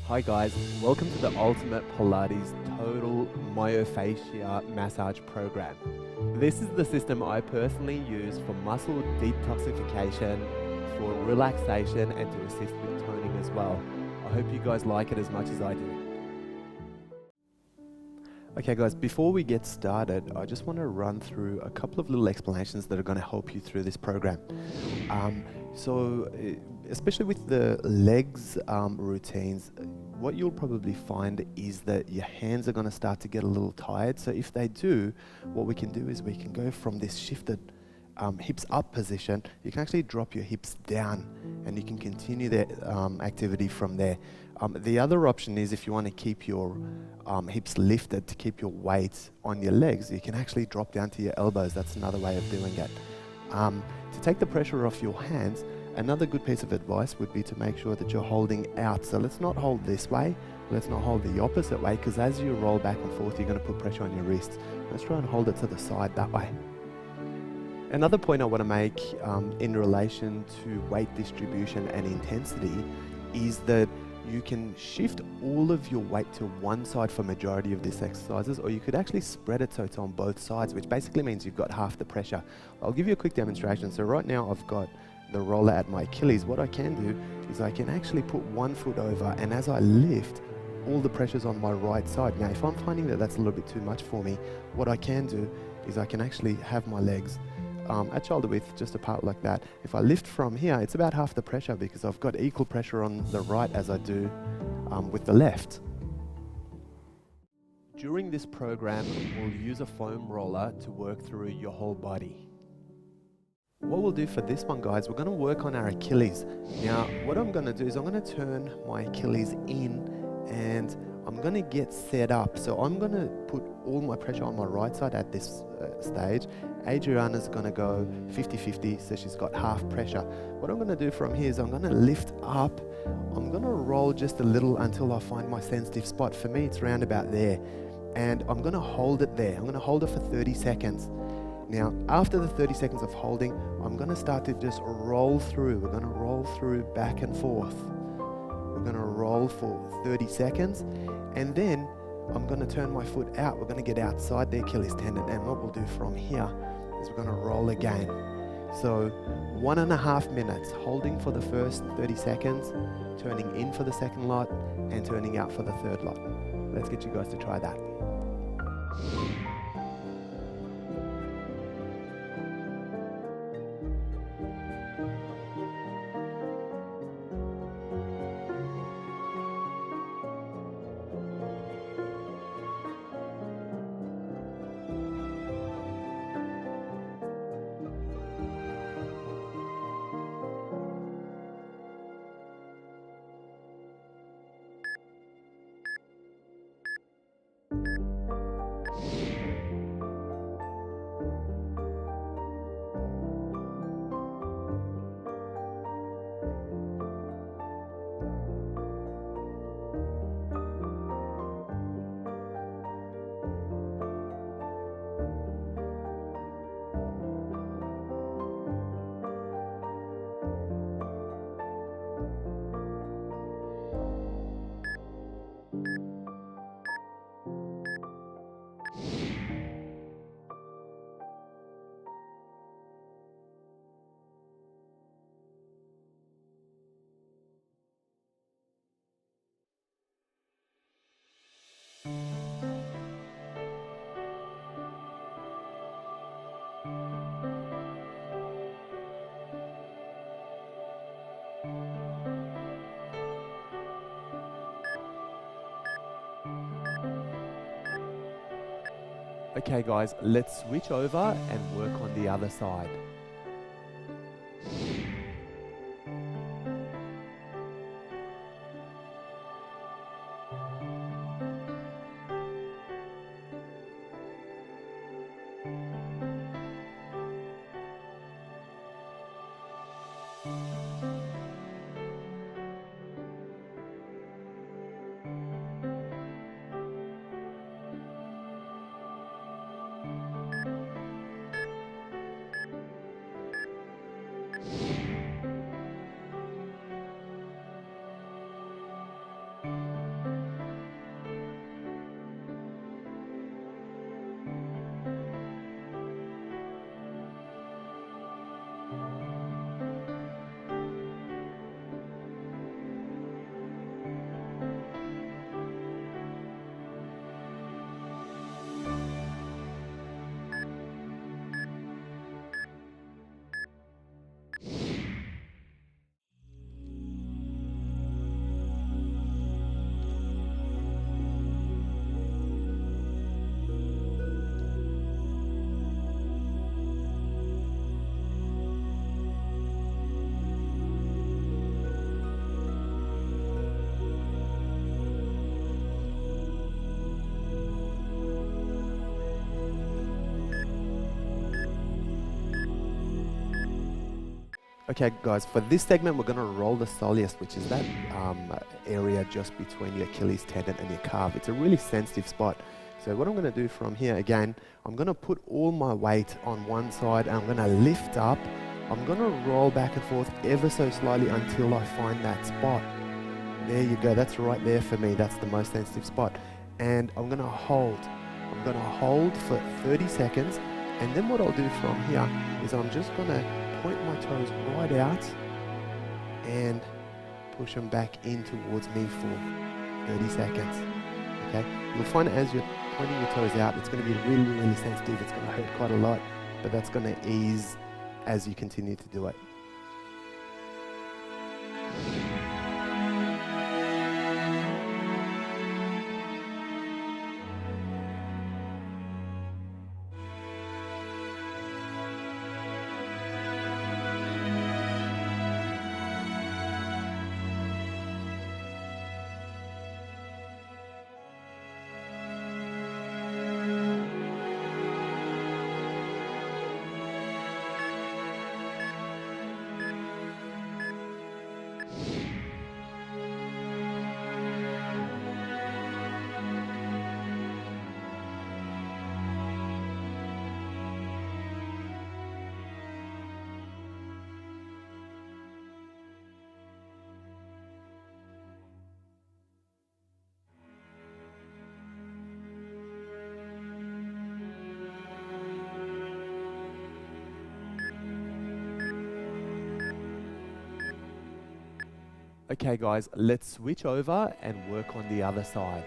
Hi guys, welcome to the Ultimate Pilates Total Myofacial Massage Program. This is the system I personally use for muscle detoxification, for relaxation and to assist with toning as well. I hope you guys like it as much as I do. Okay guys, before we get started, I just want to run through a couple of little explanations that are going to help you through this program. Especially with the legs routines, what you'll probably find is that your hands are going to start to get a little tired. So if they do, what we can do is we can go from this shifted hips up position. You can actually drop your hips down and you can continue the activity from there. The other option is if you want to keep your hips lifted, to keep your weight on your legs, you can actually drop down to your elbows. That's another way of doing it. To take the pressure off your hands, another good piece of advice would be to make sure that you're holding out. So let's not hold this way, let's not hold the opposite way, because as you roll back and forth, you're going to put pressure on your wrists. Let's try and hold it to the side that way. Another point I want to make in relation to weight distribution and intensity is that you can shift all of your weight to one side for majority of these exercises, or you could actually spread it so it's on both sides, which basically means you've got half the pressure. I'll give you a quick demonstration. So right now I've got the roller at my Achilles. What I can do is I can actually put one foot over, and as I lift, all the pressure's on my right side. Now if I'm finding that that's a little bit too much for me, what I can do is I can actually have my legs at shoulder width, just apart like that. If I lift from here, it's about half the pressure because I've got equal pressure on the right as I do with the left. During this program, we'll use a foam roller to work through your whole body. What we'll do for this one, guys, we're going to work on our Achilles. Now, what I'm going to do is I'm going to turn my Achilles in and I'm going to get set up. So I'm going to put all my pressure on my right side at this stage. Adriana's going to go 50-50, so she's got half pressure. What I'm going to do from here is I'm going to lift up. I'm going to roll just a little until I find my sensitive spot. For me, it's around about there. And I'm going to hold it there. I'm going to hold it for 30 seconds. Now, after the 30 seconds of holding, I'm going to start to just roll through. We're going to roll through back and forth. We're going to roll for 30 seconds. And then I'm going to turn my foot out. We're going to get outside the Achilles tendon. And what we'll do from here is we're going to roll again. So 1.5 minutes, holding for the first 30 seconds, turning in for the second lot, and turning out for the third lot. Let's get you guys to try that. Okay guys, let's switch over and work on the other side. Okay, guys, for this segment, we're going to roll the soleus, which is that area just between your Achilles tendon and your calf. It's a really sensitive spot. So what I'm going to do from here, again, I'm going to put all my weight on one side and I'm going to lift up. I'm going to roll back and forth ever so slightly until I find that spot. There you go. That's right there for me. That's the most sensitive spot. And I'm going to hold. I'm going to hold for 30 seconds. And then what I'll do from here is I'm just going to point my toes right out and push them back in towards me for 30 seconds. Okay? You'll find as you're pointing your toes out, it's going to be really, really sensitive. It's going to hurt quite a lot, but that's going to ease as you continue to do it. Okay guys, let's switch over and work on the other side.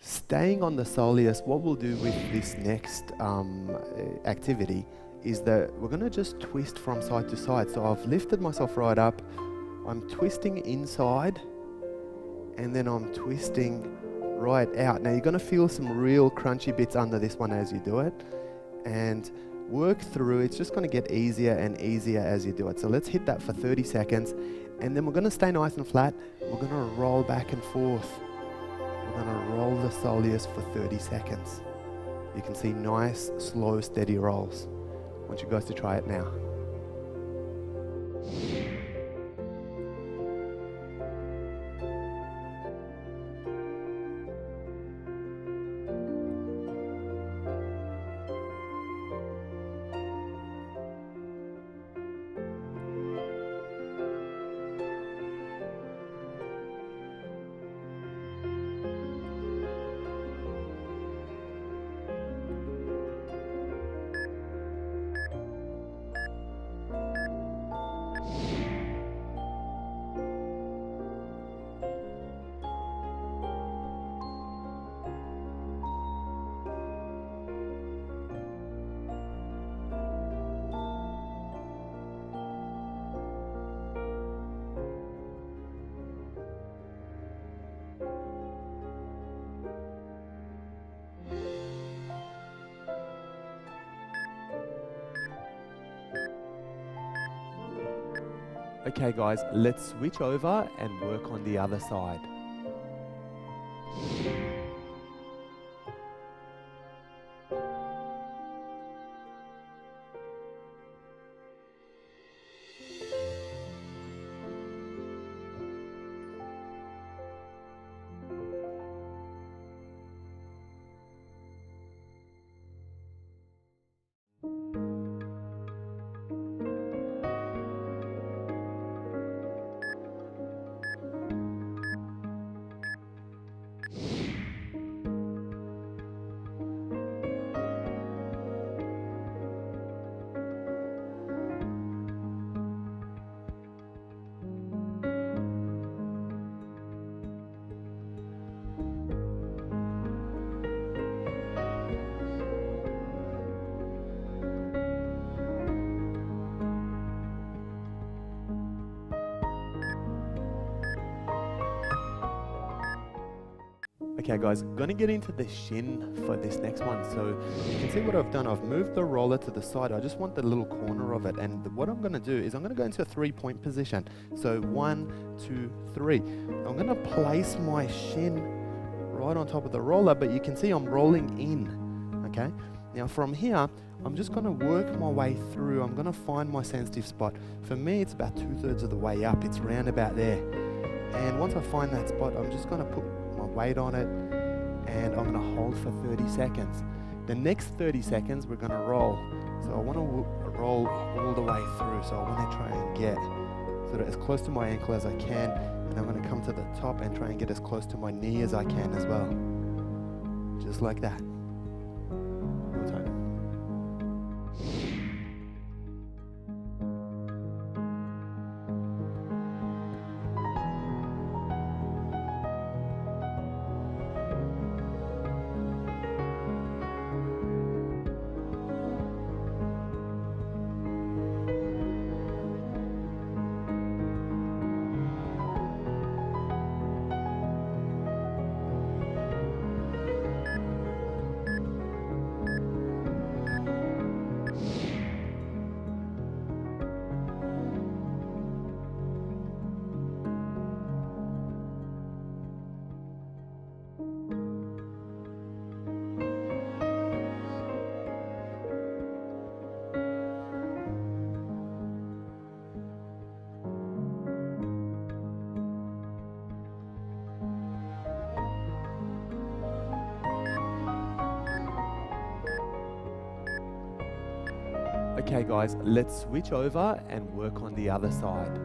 Staying on the soleus, what we'll do with this next activity is that we're going to just twist from side to side. So I've lifted myself right up, I'm twisting inside, and then I'm twisting right out. Now you're going to feel some real crunchy bits under this one as you do it, and work through. It's just going to get easier and easier as you do it. So let's hit that for 30 seconds, and then we're going to stay nice and flat. We're going to roll back and forth. We're going to roll the soleus for 30 seconds. You can see nice, slow, steady rolls. I want you guys to try it now. Okay guys, let's switch over and work on the other side. Okay guys, I'm gonna get into the shin for this next one. So you can see what I've done. I've moved the roller to the side. I just want the little corner of it. And what I'm gonna do is I'm gonna go into a 3-point position. So 1, 2, 3. I'm gonna place my shin right on top of the roller, but you can see I'm rolling in, okay? Now from here, I'm just gonna work my way through. I'm gonna find my sensitive spot. For me, it's about 2/3 of the way up. It's round about there. And once I find that spot, I'm just gonna put my weight on it and I'm gonna hold for 30 seconds. The next 30 seconds, we're gonna roll. So I wanna roll all the way through. So I wanna try and get sort of as close to my ankle as I can. And I'm gonna come to the top and try and get as close to my knee as I can as well. Just like that. Your turn. Okay guys, let's switch over and work on the other side.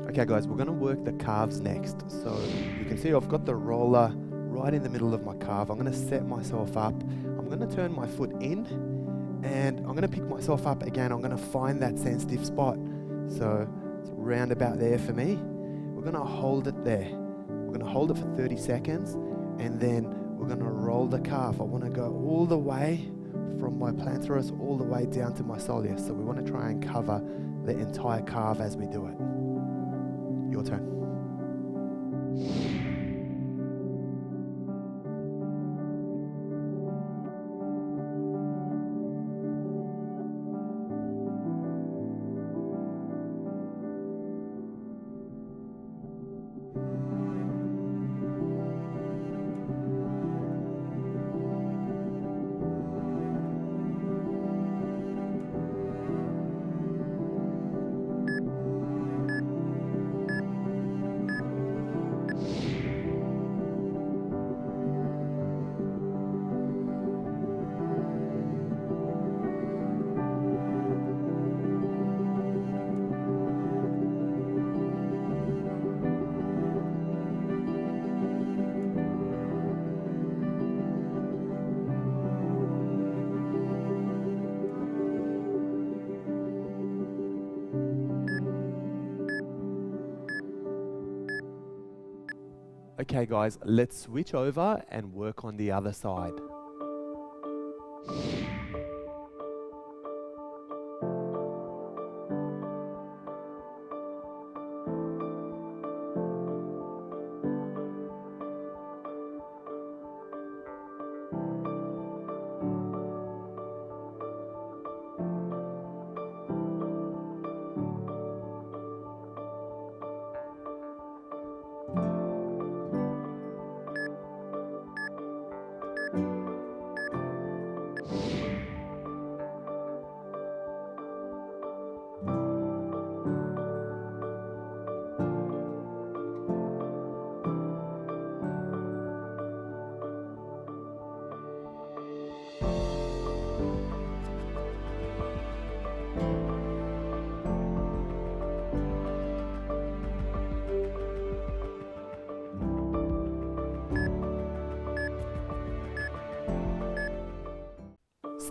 Okay guys, we're gonna work the calves next. So you can see I've got the roller right in the middle of my calf. I'm gonna set myself up. I'm gonna turn my foot in and I'm gonna pick myself up again. I'm gonna find that sensitive spot. So it's round about there for me. We're gonna hold it there. We're gonna hold it for 30 seconds and then we're gonna roll the calf. I wanna go all the way from my plantaris all the way down to my soleus. So we wanna try and cover the entire calf as we do it. Your turn. Okay guys, let's switch over and work on the other side.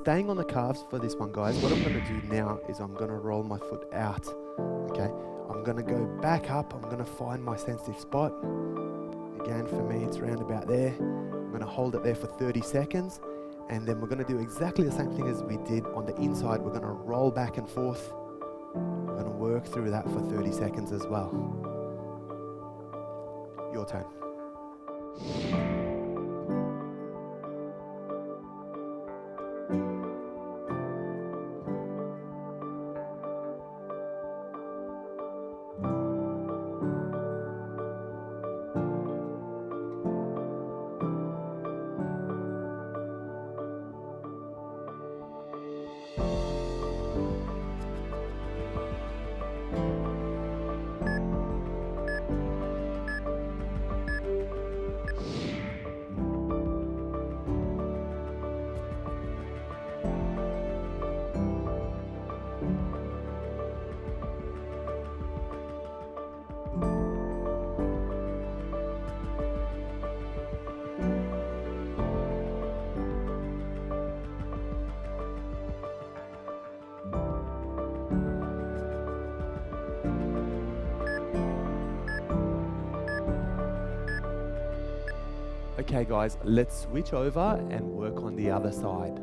staying on the calves for this one, guys, what I'm going to do now is I'm going to roll my foot out. Okay, I'm going to go back up. I'm going to find my sensitive spot. Again, for me, it's around about there. I'm going to hold it there for 30 seconds. And then we're going to do exactly the same thing as we did on the inside. We're going to roll back and forth. We're going to work through that for 30 seconds as well. Your turn. Okay guys, let's switch over and work on the other side.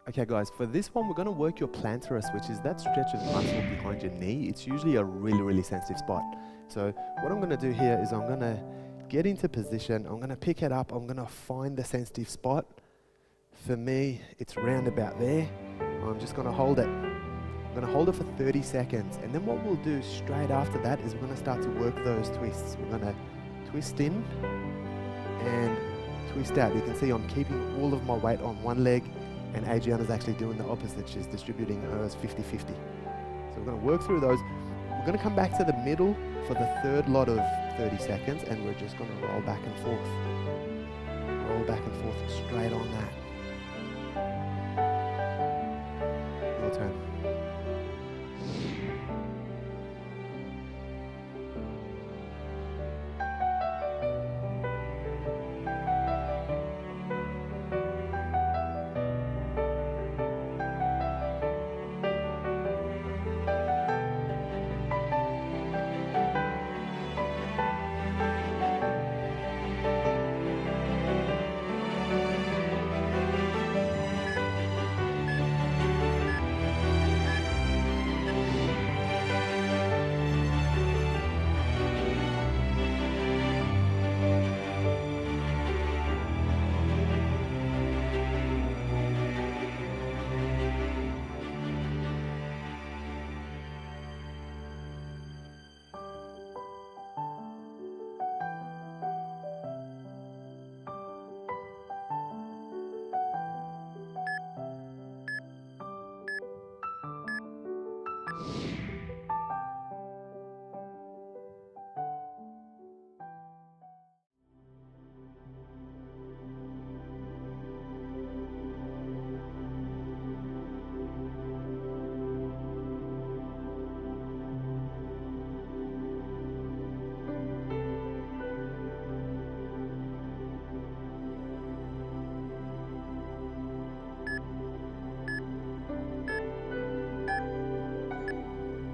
Okay guys, for this one we're going to work your plantaris, which is that stretch of muscle behind your knee. It's usually a really sensitive spot. So what I'm going to do here is I'm going to get into position, I'm going to pick it up, I'm going to find the sensitive spot. For me, it's round about there. I'm just going to hold it. I'm going to hold it for 30 seconds. And then what we'll do straight after that is we're going to start to work those twists. We're going to twist in and twist out. You can see I'm keeping all of my weight on one leg, and Adriana's actually doing the opposite. She's distributing hers 50-50. So we're going to work through those. We're going to come back to the middle for the third lot of 30 seconds, and we're just going to roll back and forth. Roll back and forth straight on that. Your turn.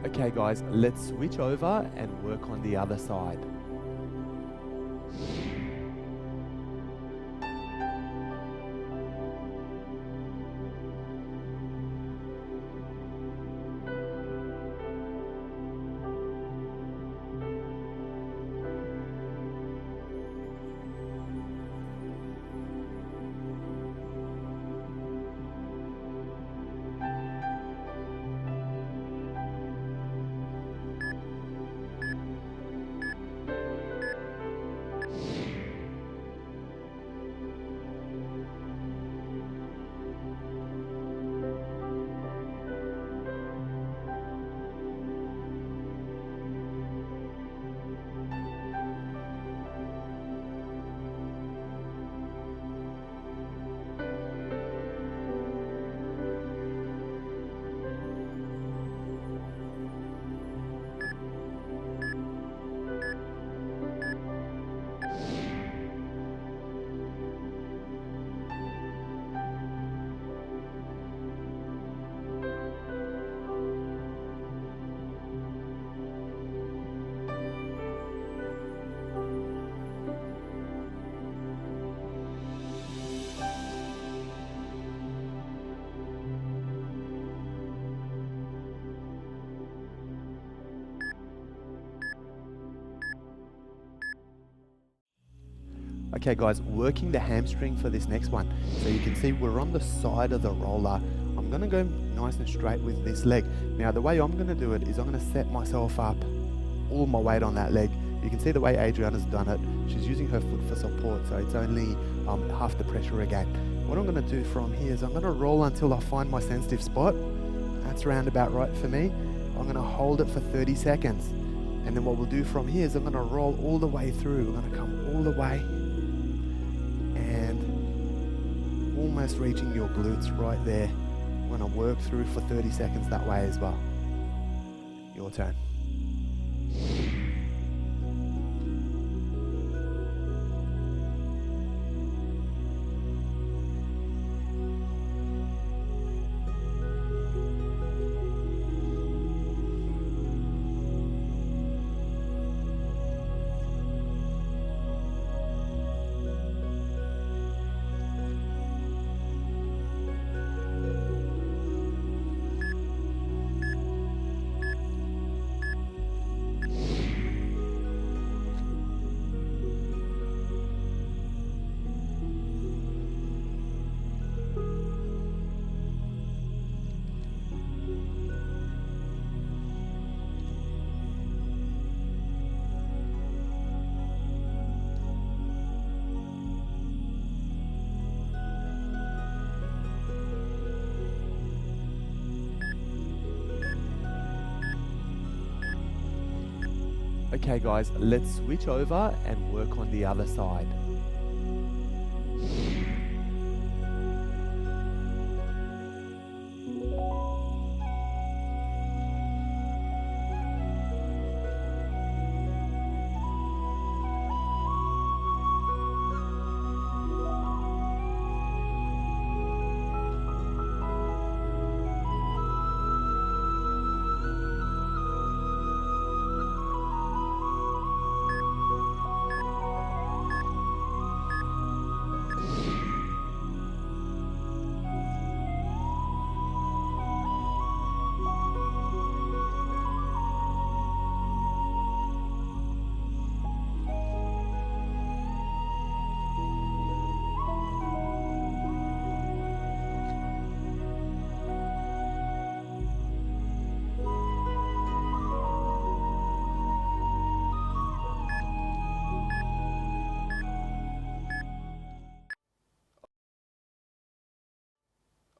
Okay guys, let's switch over and work on the other side. Okay guys, working the hamstring for this next one. So you can see we're on the side of the roller. I'm gonna go nice and straight with this leg. Now the way I'm gonna do it is I'm gonna set myself up, all my weight on that leg. You can see the way Adriana's done it. She's using her foot for support, so it's only half the pressure again. What I'm gonna do from here is I'm gonna roll until I find my sensitive spot. That's round about right for me. I'm gonna hold it for 30 seconds. And then what we'll do from here is I'm gonna roll all the way through. We're gonna come all the way and almost reaching your glutes right there. We're gonna work through for 30 seconds that way as well. Your turn. Okay guys, let's switch over and work on the other side.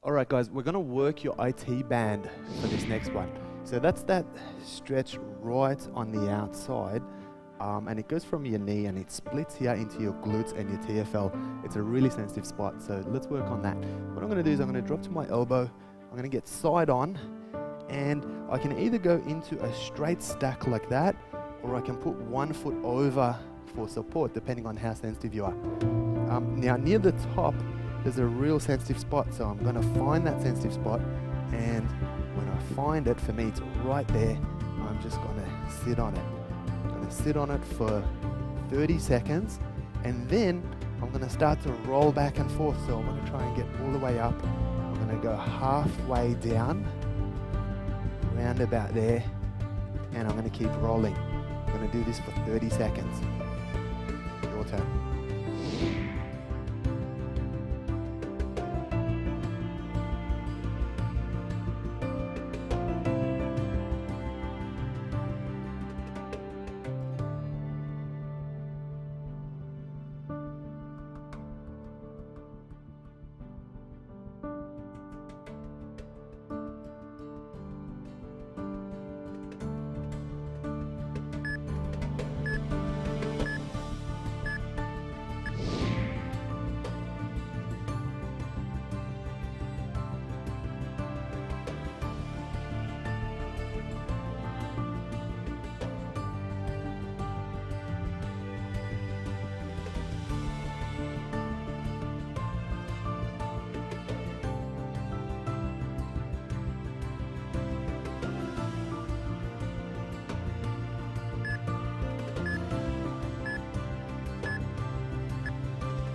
All right, guys, we're going to work your IT band for this next one. So that's that stretch right on the outside, and it goes from your knee and it splits here into your glutes and your TFL. It's a really sensitive spot, so let's work on that. What I'm going to do is I'm going to drop to my elbow, I'm going to get side on, and I can either go into a straight stack like that, or I can put one foot over for support, depending on how sensitive you are. Now, near the top, there's a real sensitive spot, so I'm going to find that sensitive spot, and when I find it, for me it's right there, I'm just going to sit on it. I'm going to sit on it for 30 seconds, and then I'm going to start to roll back and forth. So I'm going to try and get all the way up. I'm going to go halfway down, round about there, and I'm going to keep rolling. I'm going to do this for 30 seconds. Your turn.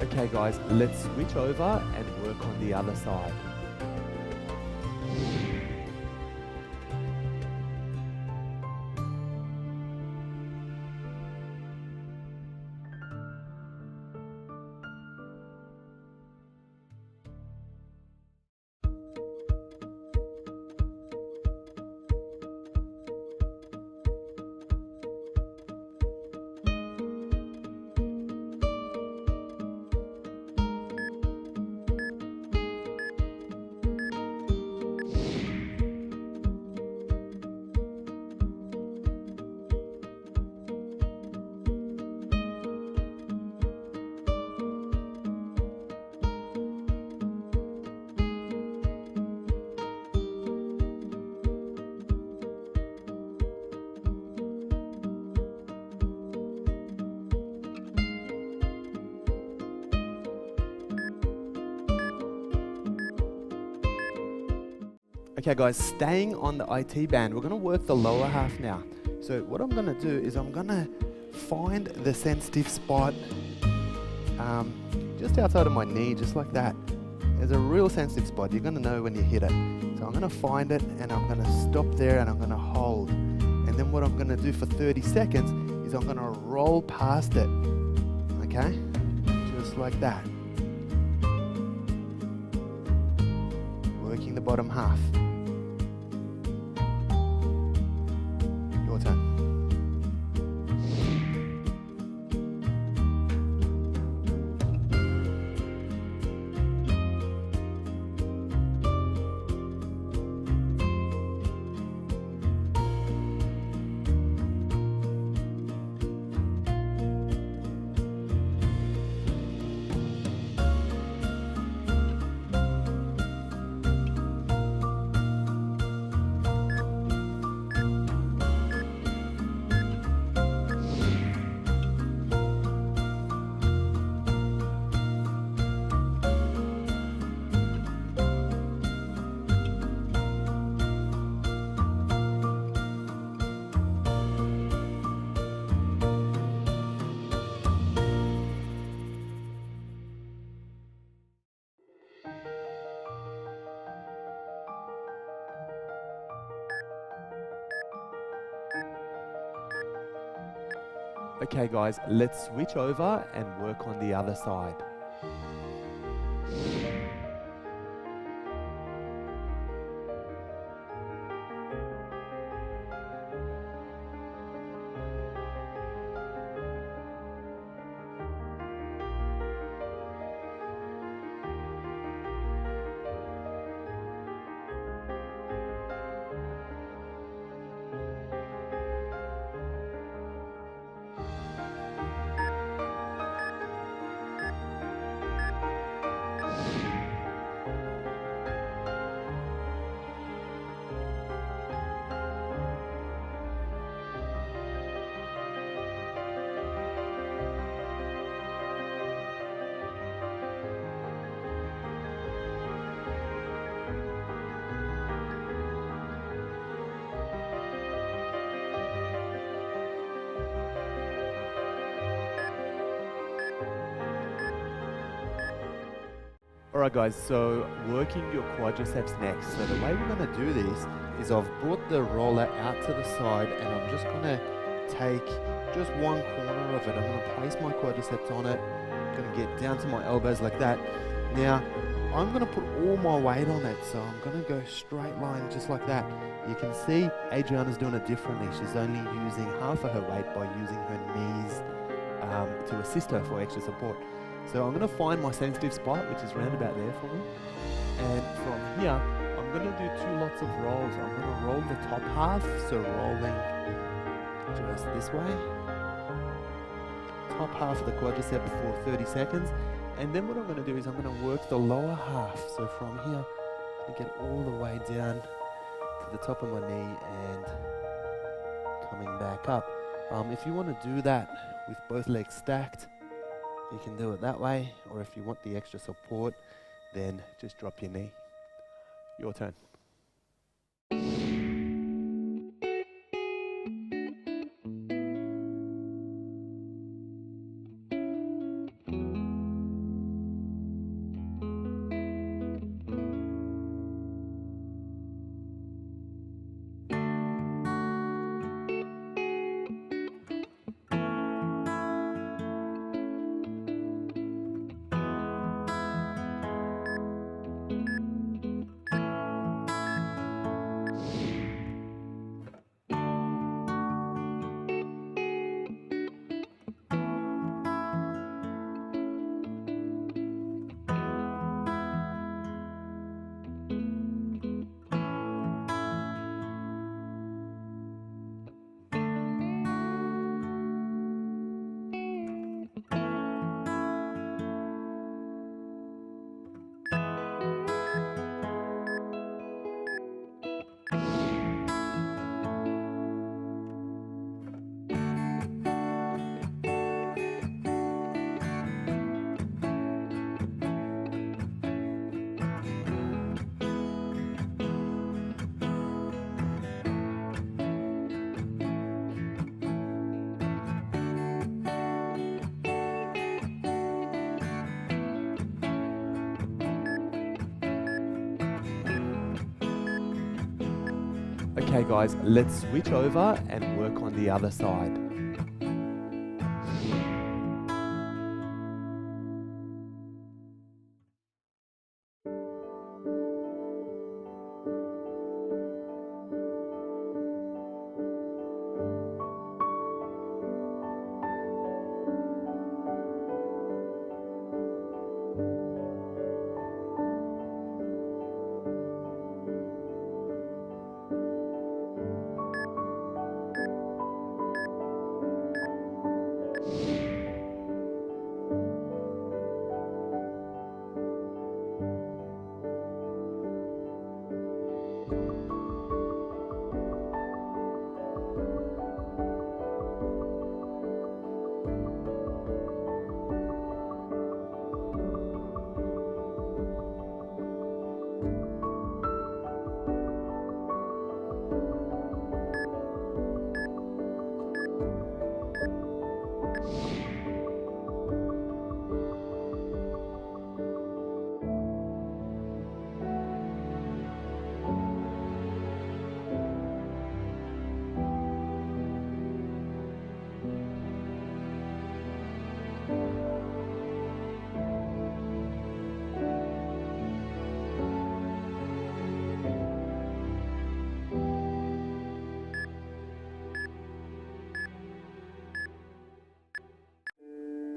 Okay guys, let's switch over and work on the other side. Okay guys, staying on the IT band, we're gonna work the lower half now. So what I'm gonna do is I'm gonna find the sensitive spot just outside of my knee, just like that. There's a real sensitive spot. You're gonna know when you hit it. So I'm gonna find it and I'm gonna stop there and I'm gonna hold. And then what I'm gonna do for 30 seconds is I'm gonna roll past it. Okay? Just like that. Working the bottom half. Your turn. Okay guys, let's switch over and work on the other side. Alright guys, so working your quadriceps next. So the way we're going to do this is I've brought the roller out to the side and I'm just going to take just one corner of it. I'm going to place my quadriceps on it. I'm going to get down to my elbows like that. Now, I'm going to put all my weight on it. So I'm going to go straight line just like that. You can see Adriana's doing it differently. She's only using half of her weight by using her knees to assist her for extra support. So I'm going to find my sensitive spot, which is round about there for me. And from here, I'm going to do 2 lots of rolls. I'm going to roll the top half, so rolling just this way. Top half of the quadricep for 30 seconds. And then what I'm going to do is I'm going to work the lower half. So from here, I'm going to get all the way down to the top of my knee and coming back up. If you want to do that with both legs stacked, you can do it that way, or if you want the extra support, then just drop your knee. Your turn. Okay guys, let's switch over and work on the other side.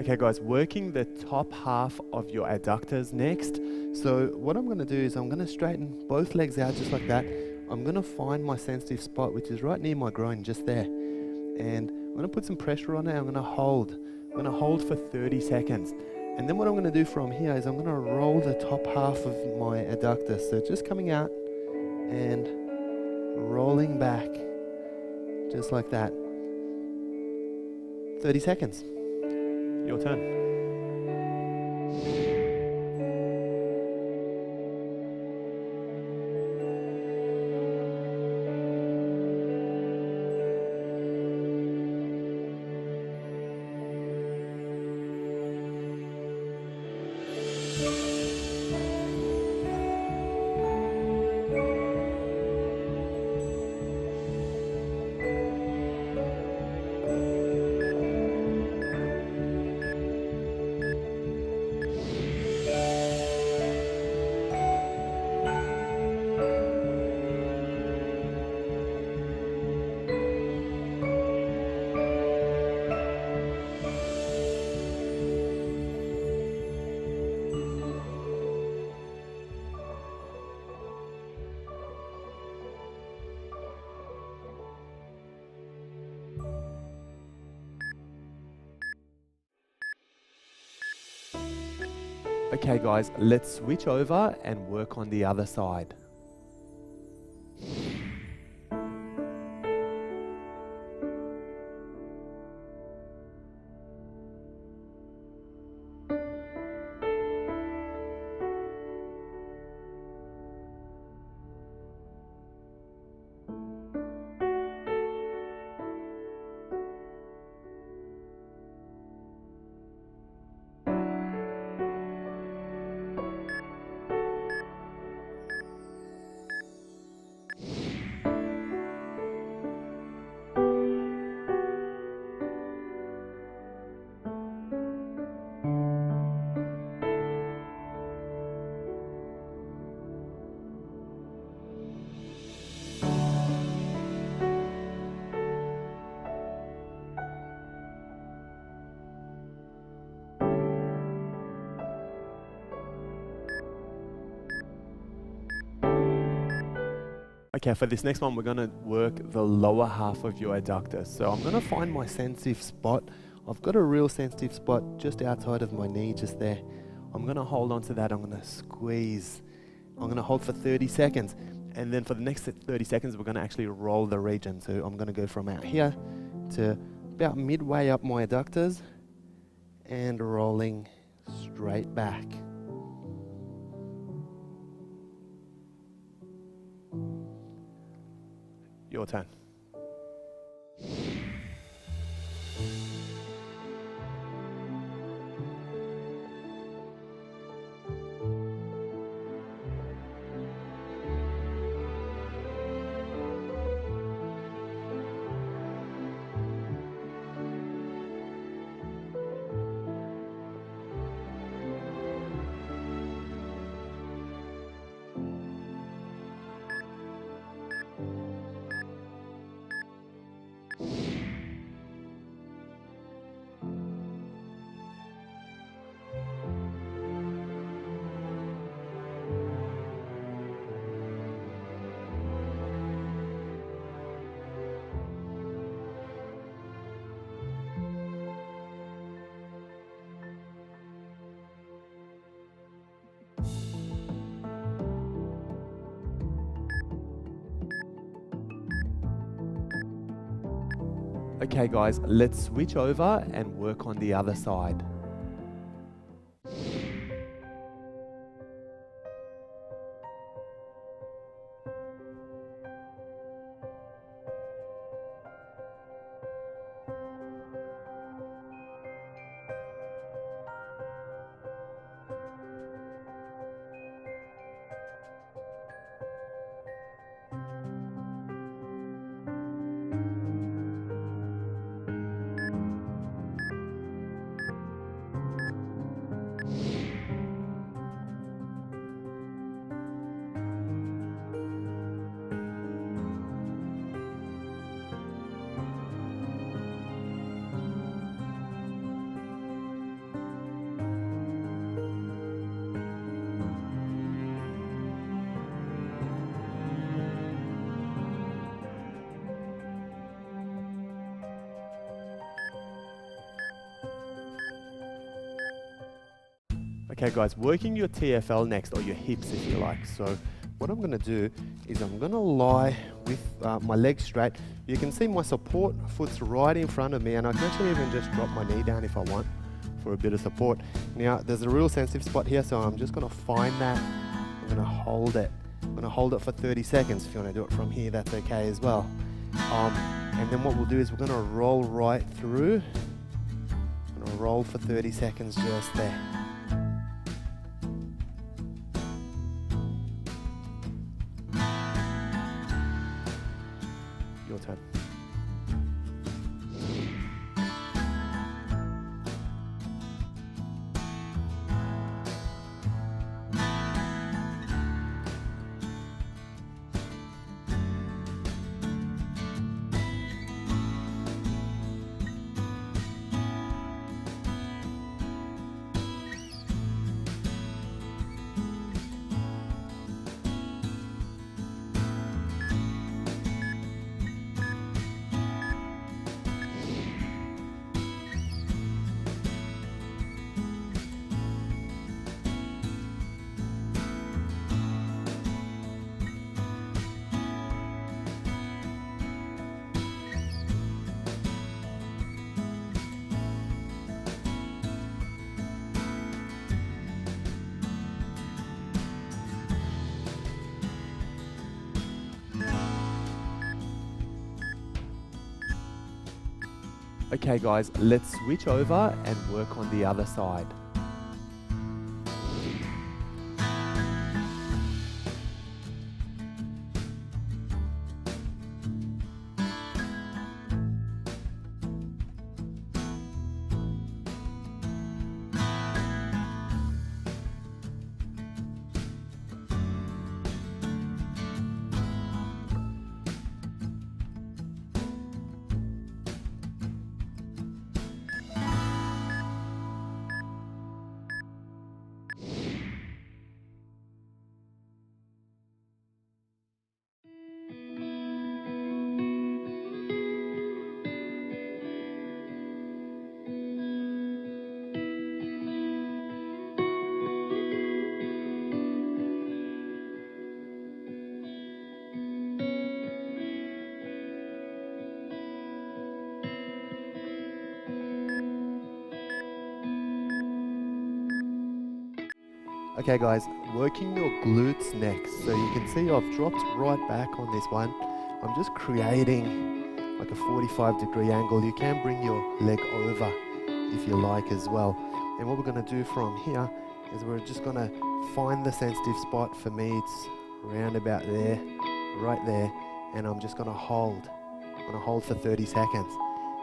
Okay guys, working the top half of your adductors next. So what I'm going to do is I'm going to straighten both legs out just like that. I'm going to find my sensitive spot, which is right near my groin, just there. And I'm going to put some pressure on it. I'm going to hold. I'm going to hold for 30 seconds. And then what I'm going to do from here is I'm going to roll the top half of my adductor. So just coming out and rolling back, just like that. 30 seconds. Your turn. Okay guys, let's switch over and work on the other side. Okay, for this next one, we're going to work the lower half of your adductor. So I'm going to find my sensitive spot. I've got a real sensitive spot just outside of my knee, just there. I'm going to hold on to that. I'm going to squeeze. I'm going to hold for 30 seconds. And then for the next 30 seconds, we're going to actually roll the region. So I'm going to go from out here to about midway up my adductors and rolling straight back. Your turn. Okay guys, let's switch over and work on the other side. Okay guys, working your TFL next, or your hips if you like. So what I'm going to do is I'm going to lie with my legs straight. You can see my support foot's right in front of me, and I can actually even just drop my knee down if I want for a bit of support. Now there's a real sensitive spot here, so I'm just going to find that. I'm going to hold it. I'm going to hold it for 30 seconds. If you want to do it from here, that's okay as well. And then what we'll do is we're going to roll right through. I'm going to roll for 30 seconds just there. Your turn. Okay guys, let's switch over and work on the other side. Okay guys, working your glutes next. So you can see I've dropped right back on this one. I'm just creating like a 45-degree angle. You can bring your leg over if you like as well. And what we're going to do from here is we're just going to find the sensitive spot. For me, it's around about there, right there. And I'm just going to hold. I'm going to hold for 30 seconds.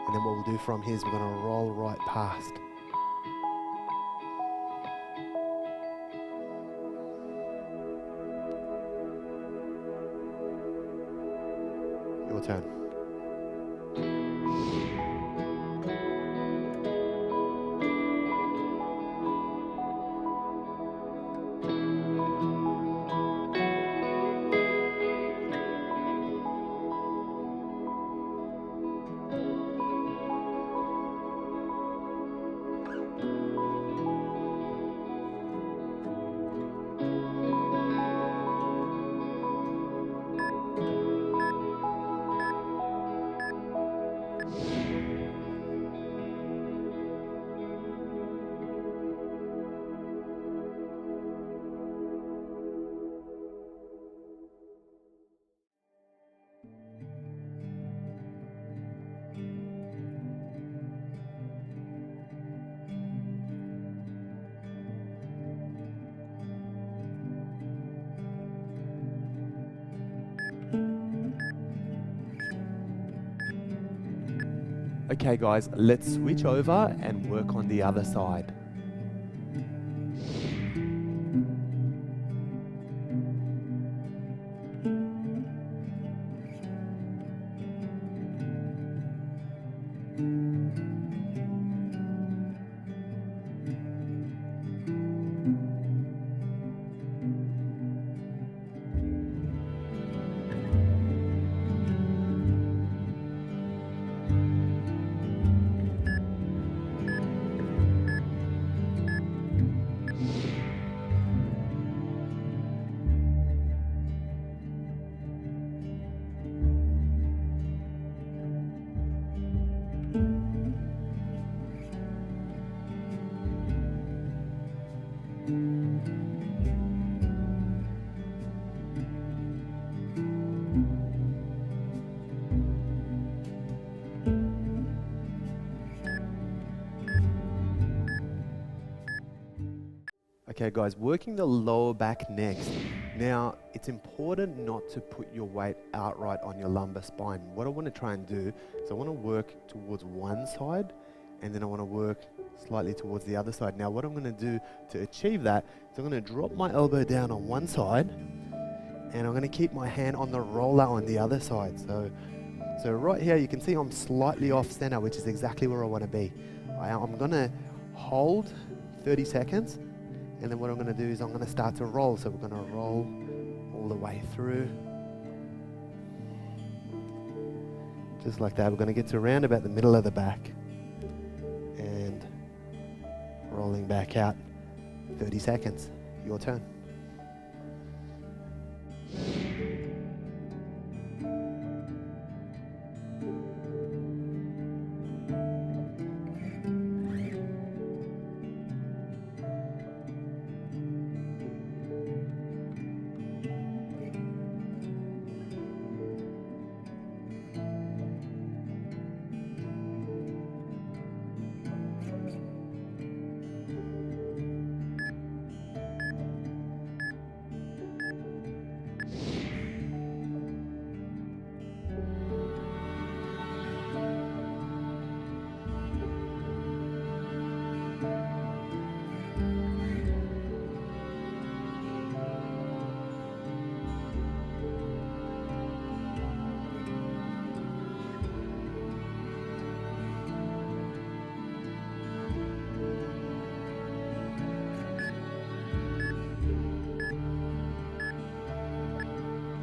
And then what we'll do from here is we're going to roll right past. Your turn. Okay guys, let's switch over and work on the other side. Okay guys, working the lower back next. Now, it's important not to put your weight outright on your lumbar spine. What I want to try and do is I want to work towards one side and then I want to work slightly towards the other side. Now, what I'm going to do to achieve that is I'm going to drop my elbow down on one side and I'm going to keep my hand on the roller on the other side. So right here, you can see I'm slightly off center, which is exactly where I want to be. I'm going to hold 30 seconds. And then what I'm going to do is I'm going to start to roll. So we're going to roll all the way through. Just like that. We're going to get to around about the middle of the back. And rolling back out. 30 seconds. Your turn.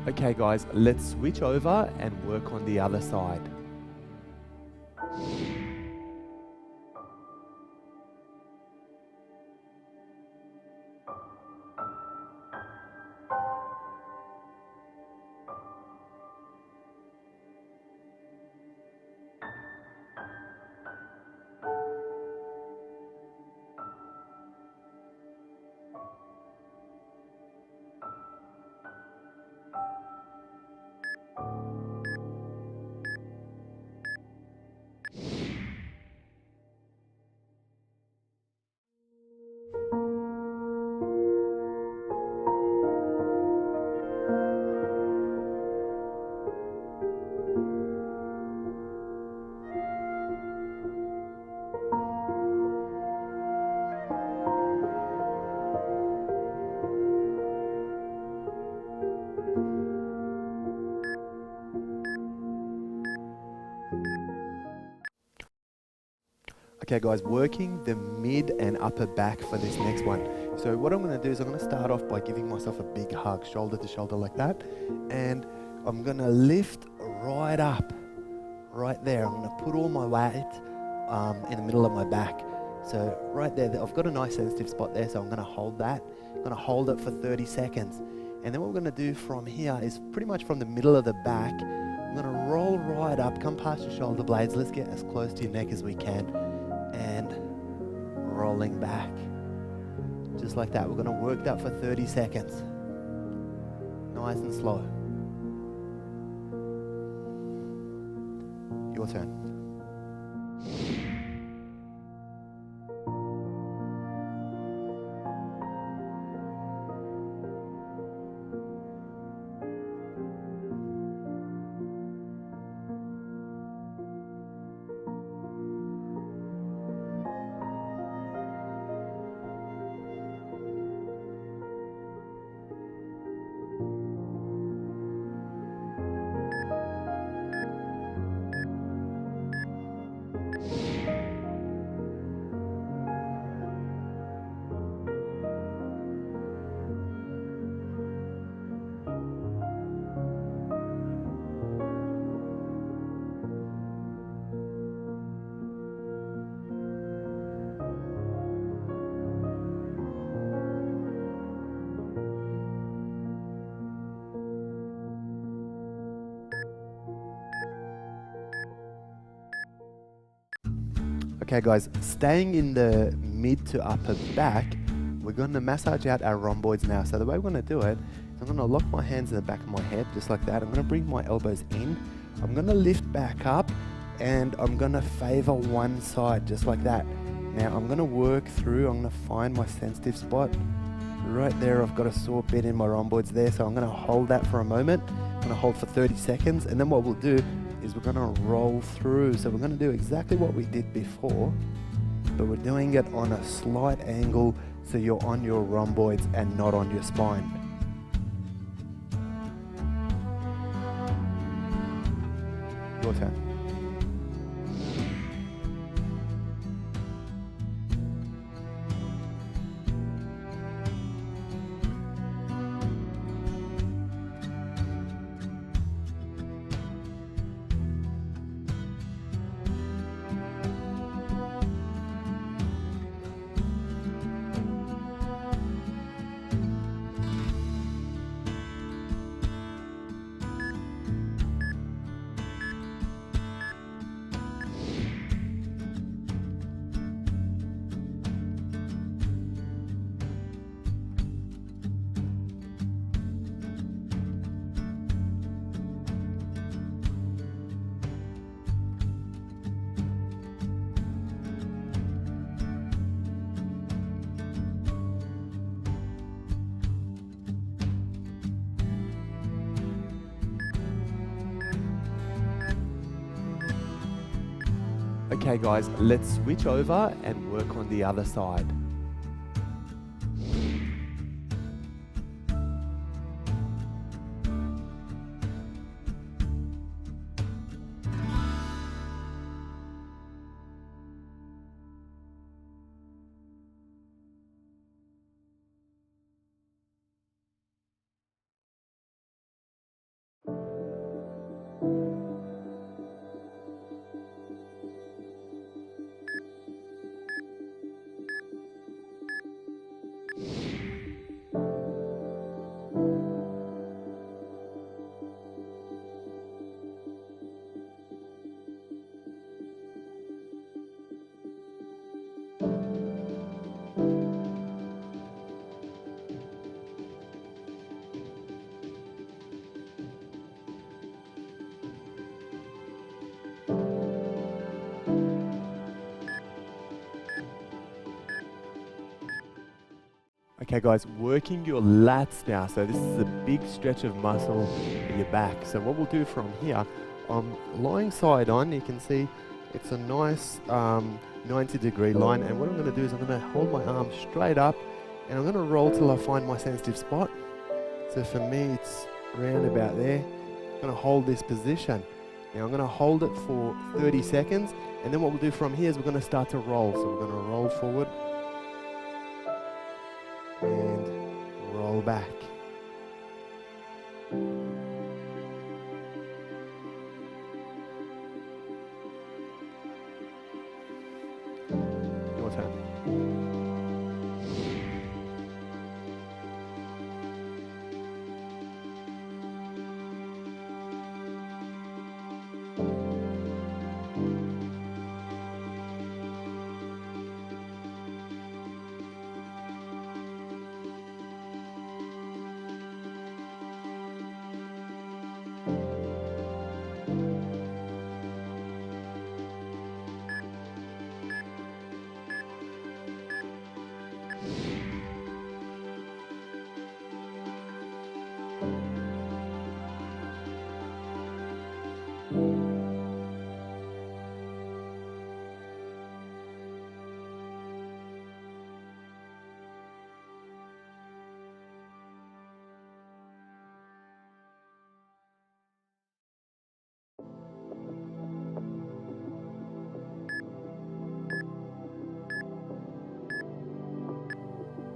Okay guys, let's switch over and work on the other side. Okay guys, working the mid and upper back for this next one. So what I'm going to do is I'm going to start off by giving myself a big hug, shoulder to shoulder like that. And I'm going to lift right up, right there. I'm going to put all my weight in the middle of my back. So right there, I've got a nice sensitive spot there, so I'm going to hold that. I'm going to hold it for 30 seconds. And then what we're going to do from here is pretty much from the middle of the back, I'm going to roll right up, come past your shoulder blades. Let's get as close to your neck as we can. And rolling back. Just like that. We're going to work that for 30 seconds. Nice and slow. Your turn. Okay guys, staying in the mid to upper back, we're going to massage out our rhomboids now. So the way we're going to do it is I'm going to lock my hands in the back of my head, just like that. I'm going to bring my elbows in. I'm going to lift back up and I'm going to favor one side, just like that. Now I'm going to work through, I'm going to find my sensitive spot. Right there, I've got a sore bit in my rhomboids there, so I'm going to hold that for a moment. I'm going to hold for 30 seconds, and then what we'll do is we're going to roll through. So we're going to do exactly what we did before, but we're doing it on a slight angle so you're on your rhomboids and not on your spine. Your turn. Okay guys, let's switch over and work on the other side. Okay guys, working your lats now. So this is a big stretch of muscle in your back. So what we'll do from here, I'm lying side on, you can see it's a nice 90-degree line. And what I'm going to do is I'm going to hold my arm straight up and I'm going to roll till I find my sensitive spot. So for me, it's round about there. I'm going to hold this position. Now I'm going to hold it for 30 seconds. And then what we'll do from here is we're going to start to roll. So we're going to roll forward and roll back. Your turn.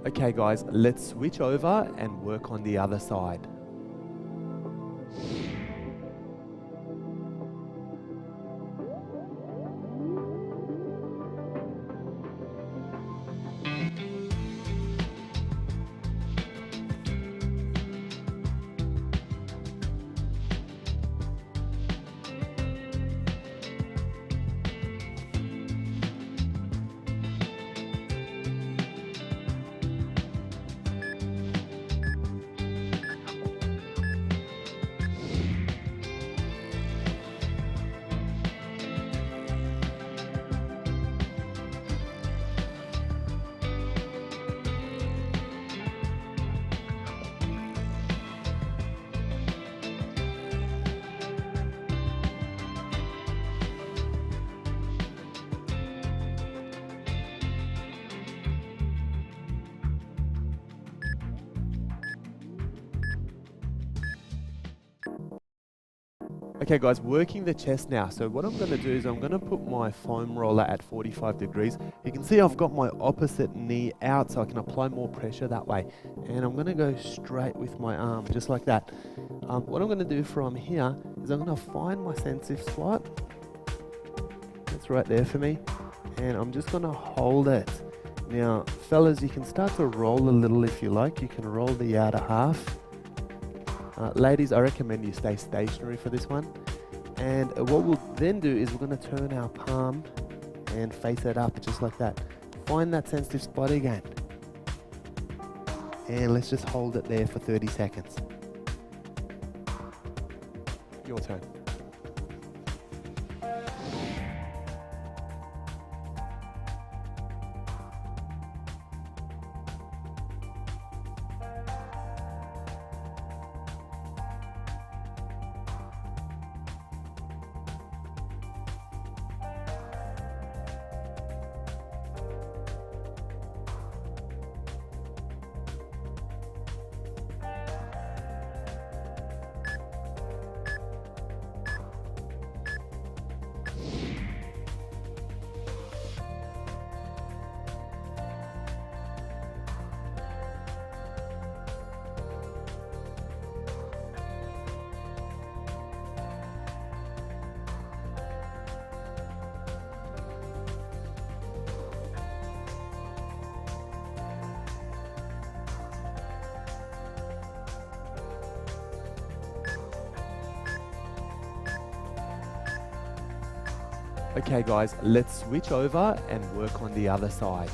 Okay guys, let's switch over and work on the other side. Okay guys, working the chest now. So what I'm going to do is I'm going to put my foam roller at 45 degrees. You can see I've got my opposite knee out so I can apply more pressure that way. And I'm going to go straight with my arm, just like that. What I'm going to do from here is I'm going to find my sensitive spot. It's right there for me. And I'm just going to hold it. Now, fellas, you can start to roll a little if you like. You can roll the outer half. Ladies, I recommend you stay stationary for this one. And what we'll then do is we're going to turn our palm and face it up just like that. Find that sensitive spot again. And let's just hold it there for 30 seconds. Your turn. Okay guys, let's switch over and work on the other side.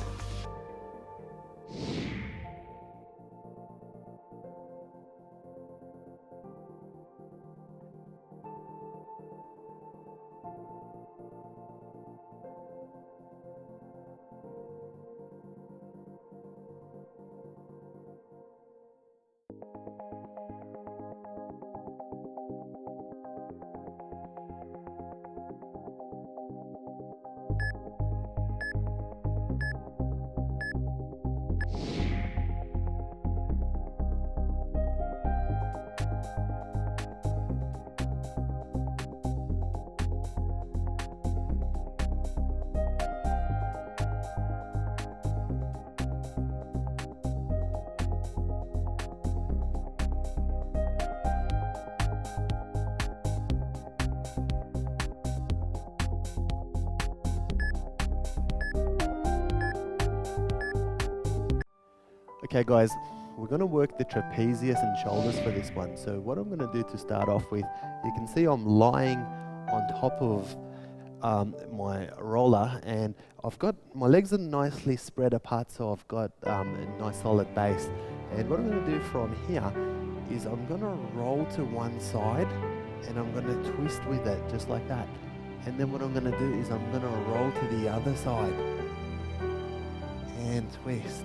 Okay guys, we're going to work the trapezius and shoulders for this one. So what I'm going to do to start off with, you can see I'm lying on top of my roller, and I've got my legs are nicely spread apart, so I've got a nice solid base. And what I'm going to do from here is I'm going to roll to one side and I'm going to twist with it just like that. And then what I'm going to do is I'm going to roll to the other side and twist.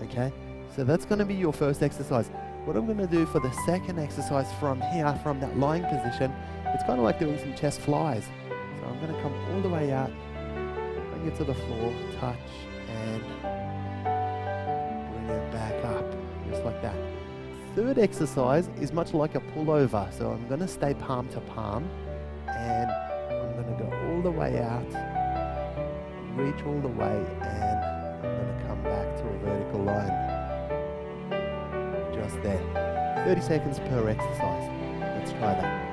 Okay, so that's going to be your first exercise. What I'm going to do for the second exercise from here, from that lying position, it's kind of like doing some chest flies. So I'm going to come all the way out, bring it to the floor, touch, and bring it back up, just like that. Third exercise is much like a pullover. So I'm going to stay palm to palm, and I'm going to go all the way out, reach all the way, and I'm going to come back to a vertical line. Just there. 30 seconds per exercise. Let's try that.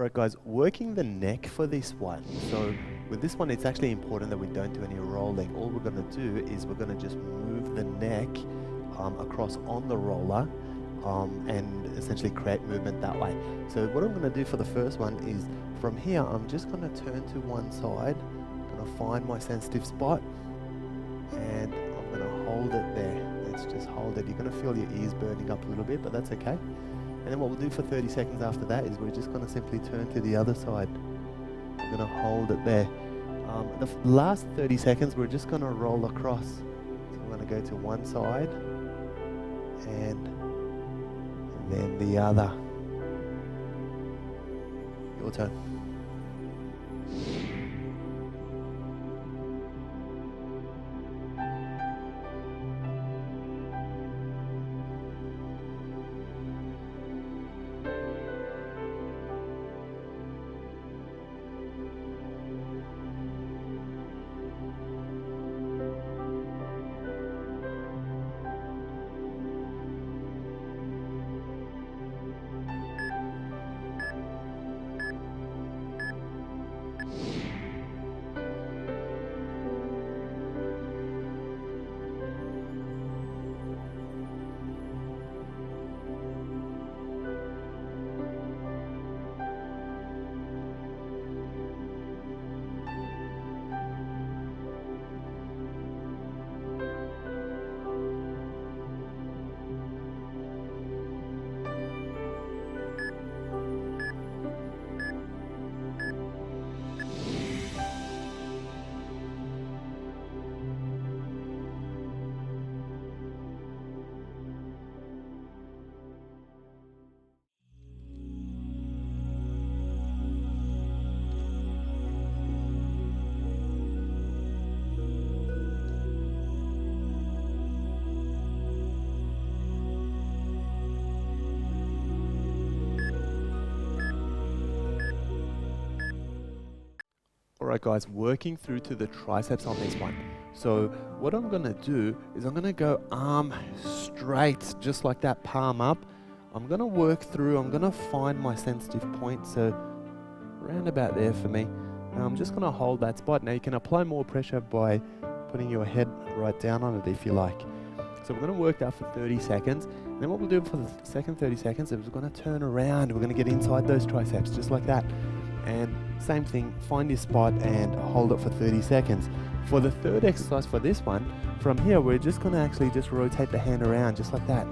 Alright guys, working the neck for this one. So with this one, it's actually important that we don't do any rolling. All we're going to do is we're going to just move the neck across on the roller and essentially create movement that way. So what I'm going to do for the first one is from here, I'm just going to turn to one side, I'm going to find my sensitive spot and I'm going to hold it there. Let's just hold it. You're going to feel your ears burning up a little bit, but that's okay. And then what we'll do for 30 seconds after that is we're just going to simply turn to the other side. We're going to hold it there. The last 30 seconds, we're just going to roll across. So we're going to go to one side and then the other. Your turn. Alright guys, working through to the triceps on this one. So what I'm going to do is I'm going to go arm straight, just like that, palm up. I'm going to work through, I'm going to find my sensitive point, so round about there for me. And I'm just going to hold that spot. Now you can apply more pressure by putting your head right down on it if you like. So we're going to work that for 30 seconds. And then what we'll do for the second 30 seconds is we're going to turn around. We're going to get inside those triceps, just like that. And same thing, find your spot and hold it for 30 seconds. For the third exercise for this one, from here we're just going to actually just rotate the hand around just like that.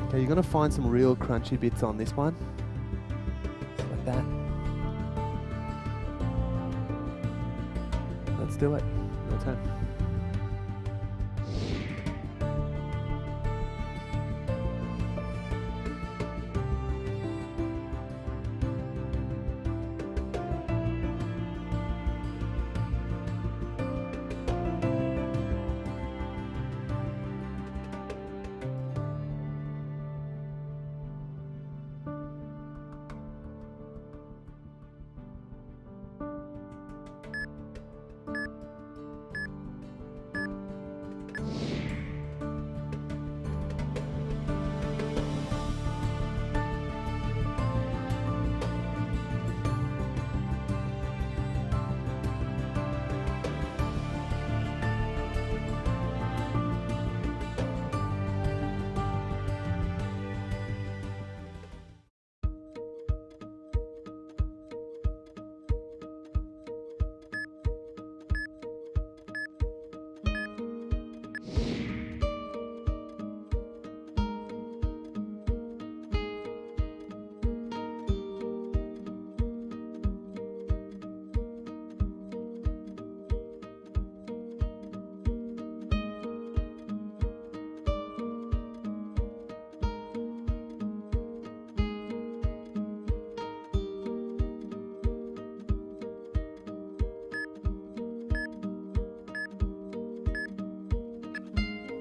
Okay, you're going to find some real crunchy bits on this one. Just like that. Let's do it. Your turn.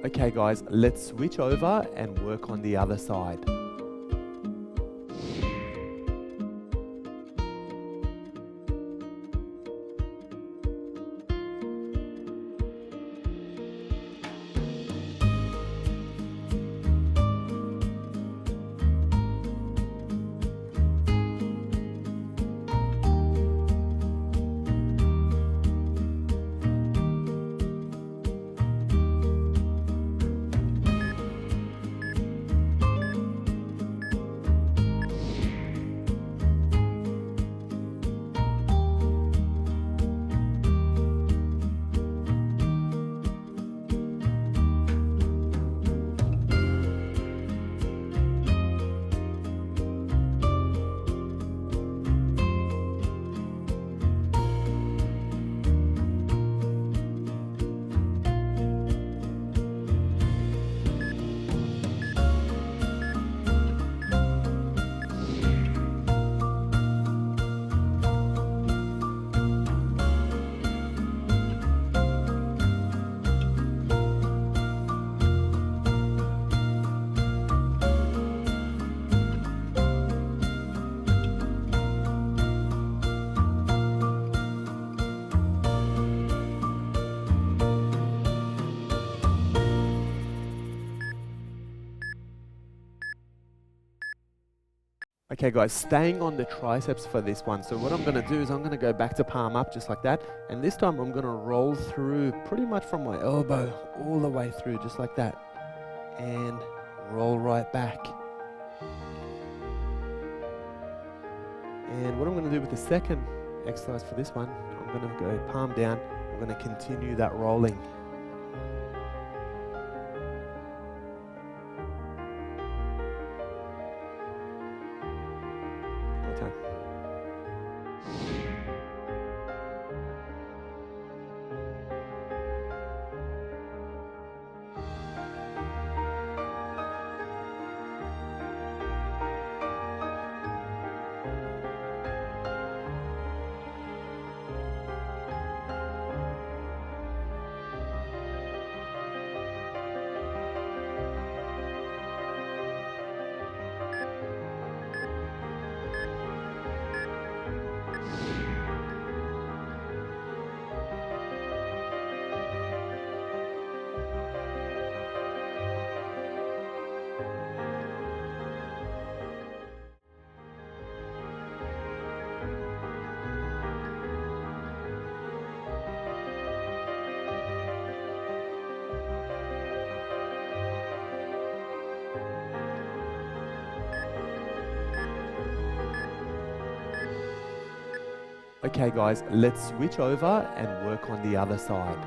Okay guys, let's switch over and work on the other side. Okay guys, staying on the triceps for this one. So what I'm gonna do is I'm gonna go back to palm up just like that. And this time I'm gonna roll through pretty much from my elbow all the way through just like that. And roll right back. And what I'm gonna do with the second exercise for this one, I'm gonna go palm down. I'm gonna continue that rolling. More time. Okay guys, let's switch over and work on the other side.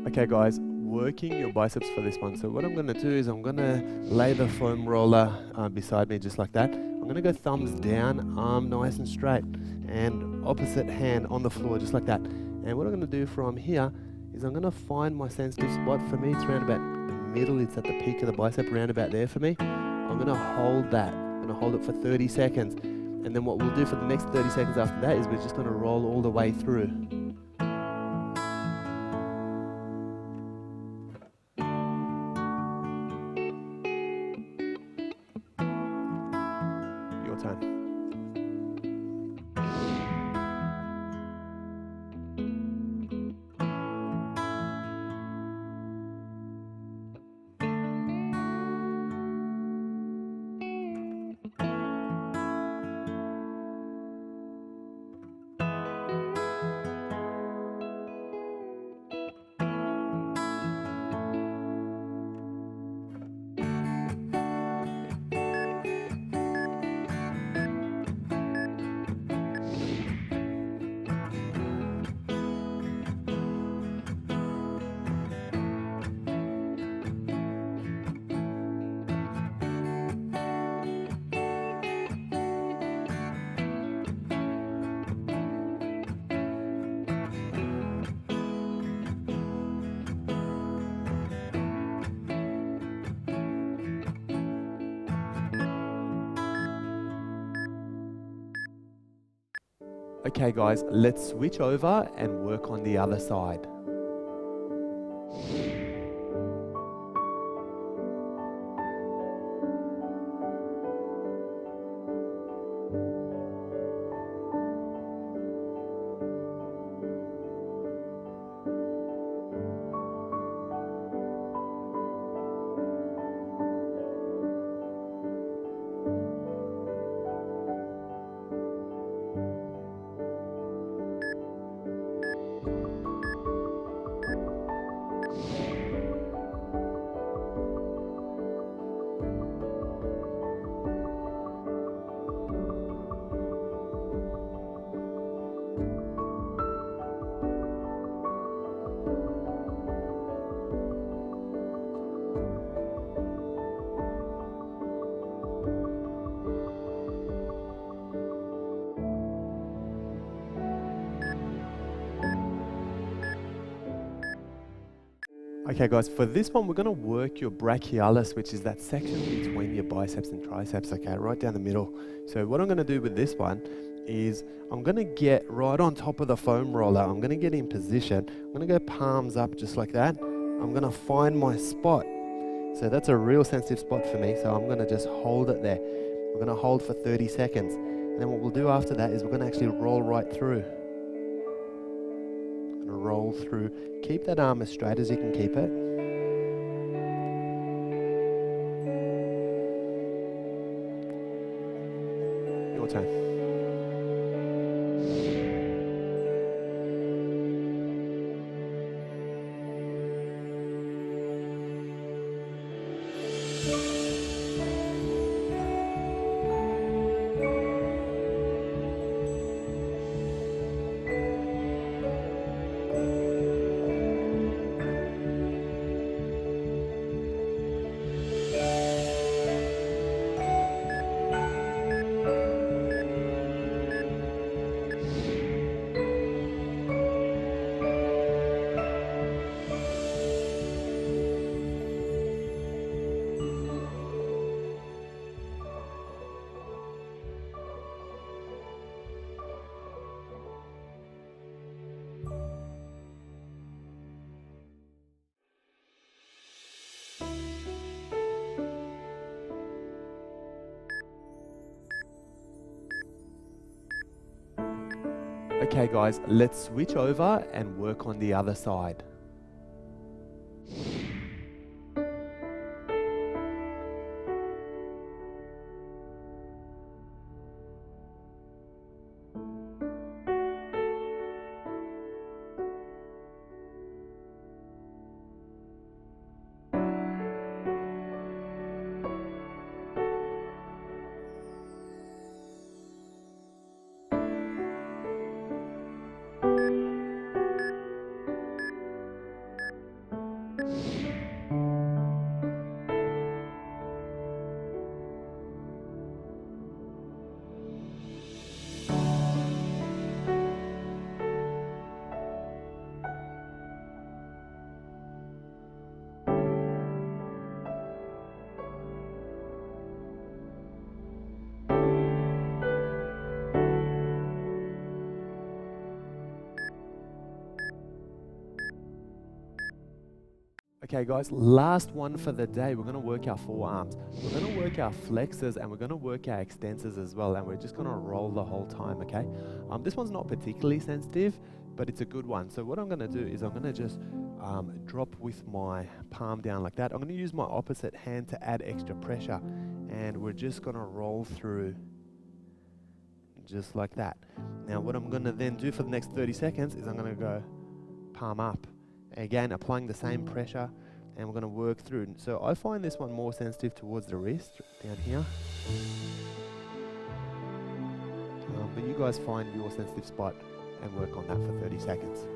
Okay guys, working your biceps for this one. So what I'm going to do is I'm going to lay the foam roller beside me just like that. I'm going to go thumbs down, arm nice and straight, and opposite hand on the floor just like that. And what I'm going to do from here is I'm going to find my sensitive spot. For me, it's around about the middle. It's at the peak of the bicep, around about there for me. I'm going to hold that. I'm going to hold it for 30 seconds. And then what we'll do for the next 30 seconds after that is we're just going to roll all the way through. Your turn. Okay guys, let's switch over and work on the other side. Okay guys, for this one, we're gonna work your brachialis, which is that section between your biceps and triceps, okay, right down the middle. So what I'm gonna do with this one is I'm gonna get right on top of the foam roller. I'm gonna get in position. I'm gonna go palms up just like that. I'm gonna find my spot. So that's a real sensitive spot for me. So I'm gonna just hold it there. We're gonna hold for 30 seconds. And then what we'll do after that is we're gonna actually roll right through. Gonna roll through. Keep that arm as straight as you can keep it. Your turn. Okay guys, let's switch over and work on the other side. Okay guys, last one for the day. We're going to work our forearms. We're going to work our flexors and we're going to work our extensors as well. And we're just going to roll the whole time, okay? This one's not particularly sensitive, but it's a good one. So what I'm going to do is I'm going to just drop with my palm down like that. I'm going to use my opposite hand to add extra pressure. And we're just going to roll through just like that. Now what I'm going to then do for the next 30 seconds is I'm going to go palm up. Again, applying the same pressure, and we're going to work through. So I find this one more sensitive towards the wrist, down here. But you guys find your sensitive spot and work on that for 30 seconds.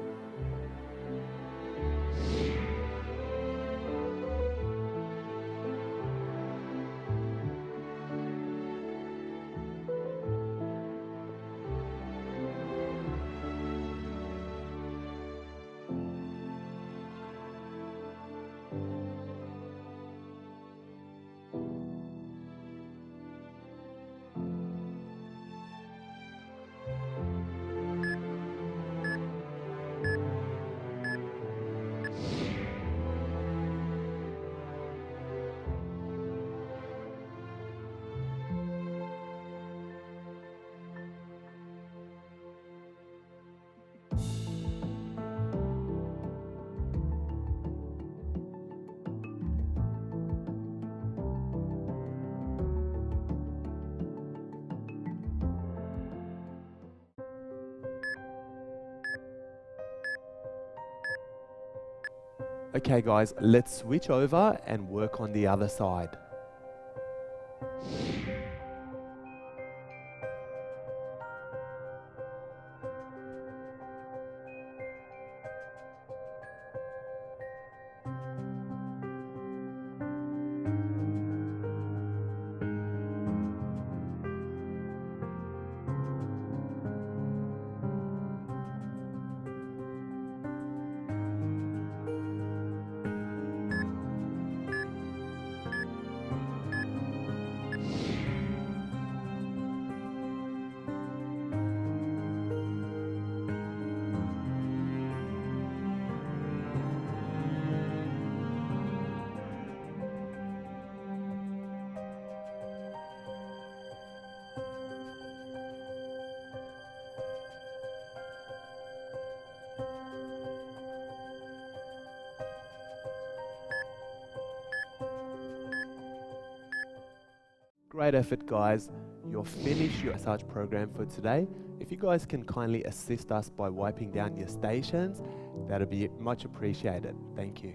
Okay guys, let's switch over and work on the other side. Great effort, guys. You're finished your massage program for today. If you guys can kindly assist us by wiping down your stations, that'd be much appreciated. Thank you.